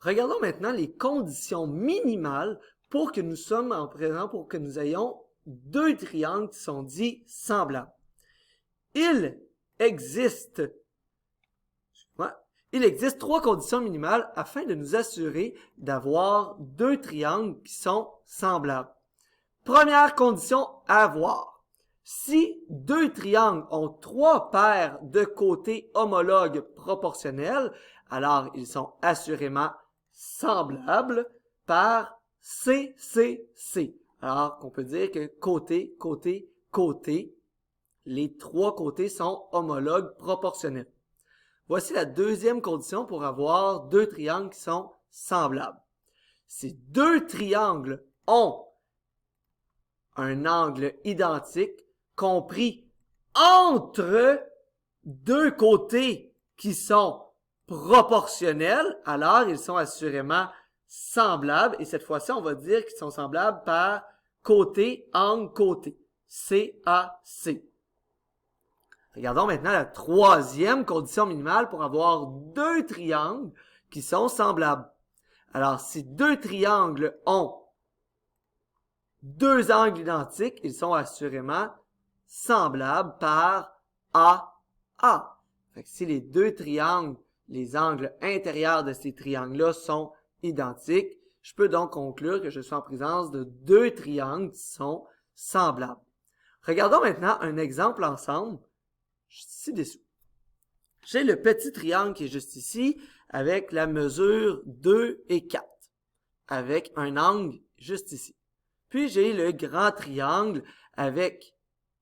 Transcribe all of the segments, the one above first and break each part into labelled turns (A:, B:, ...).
A: Regardons maintenant les conditions minimales pour que nous sommes en présent, pour que nous ayons deux triangles qui sont dits semblables. Il existe trois conditions minimales afin de nous assurer d'avoir deux triangles qui sont semblables. Première condition à avoir. Si deux triangles ont trois paires de côtés homologues proportionnels, alors ils sont assurément semblables par CCC. Alors qu'on peut dire que côté, côté, côté, les trois côtés sont homologues proportionnels. Voici la deuxième condition pour avoir deux triangles qui sont semblables. Si deux triangles ont un angle identique compris entre deux côtés qui sont proportionnels, alors ils sont assurément semblables. Et cette fois-ci, on va dire qu'ils sont semblables par côté, angle, côté. CAC. Regardons maintenant la troisième condition minimale pour avoir deux triangles qui sont semblables. Alors, si deux triangles ont deux angles identiques, ils sont assurément semblables par AA. Fait que si les deux triangles, les angles intérieurs de ces triangles-là sont identiques, je peux donc conclure que je suis en présence de deux triangles qui sont semblables. Regardons maintenant un exemple ensemble, ci-dessous. J'ai le petit triangle qui est juste ici, avec la mesure 2 et 4, avec un angle juste ici. Puis j'ai le grand triangle avec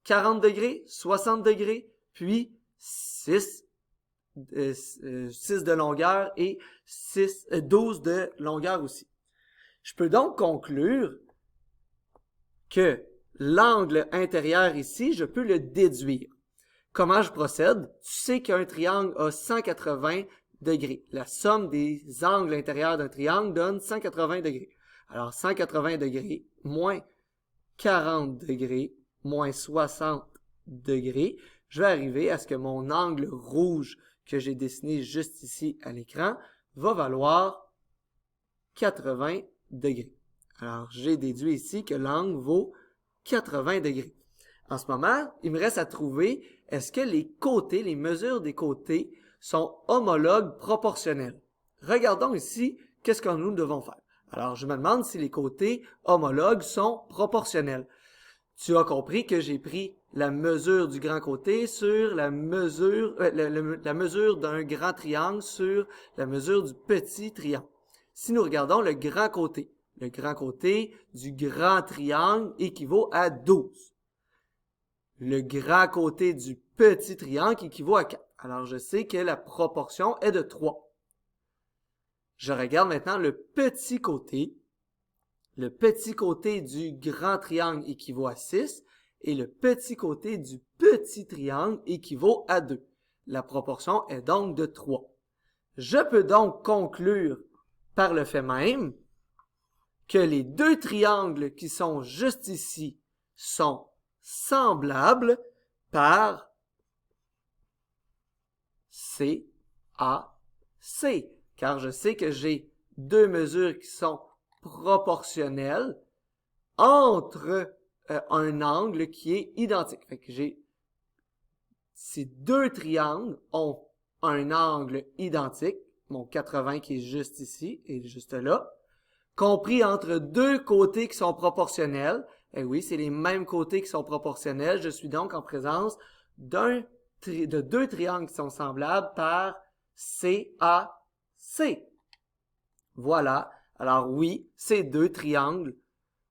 A: 40 degrés, 60 degrés, puis 6 de longueur et 12 de longueur aussi. Je peux donc conclure que l'angle intérieur ici, je peux le déduire. Comment je procède? Tu sais qu'un triangle a 180 degrés. La somme des angles intérieurs d'un triangle donne 180 degrés. Alors 180 degrés moins 40 degrés moins 60 degrés, je vais arriver à ce que mon angle rouge que j'ai dessiné juste ici à l'écran va valoir 80 degrés. Alors j'ai déduit ici que l'angle vaut 80 degrés. En ce moment, il me reste à trouver est-ce que les côtés, les mesures des côtés sont homologues proportionnels. Regardons ici qu'est-ce que nous devons faire. Alors, je me demande si les côtés homologues sont proportionnels. Tu as compris que j'ai pris la mesure du grand côté sur la mesure d'un grand triangle sur la mesure du petit triangle. Si nous regardons le grand côté du grand triangle équivaut à 12. Le grand côté du petit triangle équivaut à 4. Alors, je sais que la proportion est de 3. Je regarde maintenant le petit côté. Le petit côté du grand triangle équivaut à 6 et le petit côté du petit triangle équivaut à 2. La proportion est donc de 3. Je peux donc conclure par le fait même que les deux triangles qui sont juste ici sont semblables par CAC, car je sais que j'ai deux mesures qui sont proportionnelles entre un angle qui est identique. Fait que ces deux triangles ont un angle identique, mon 80 qui est juste ici et juste là, compris entre deux côtés qui sont proportionnels. Et oui, c'est les mêmes côtés qui sont proportionnels. Je suis donc en présence de deux triangles qui sont semblables par CAC. Voilà. Alors oui, ces deux triangles,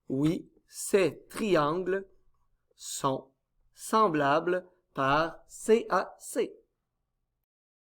A: oui, ces triangles sont semblables par CAC.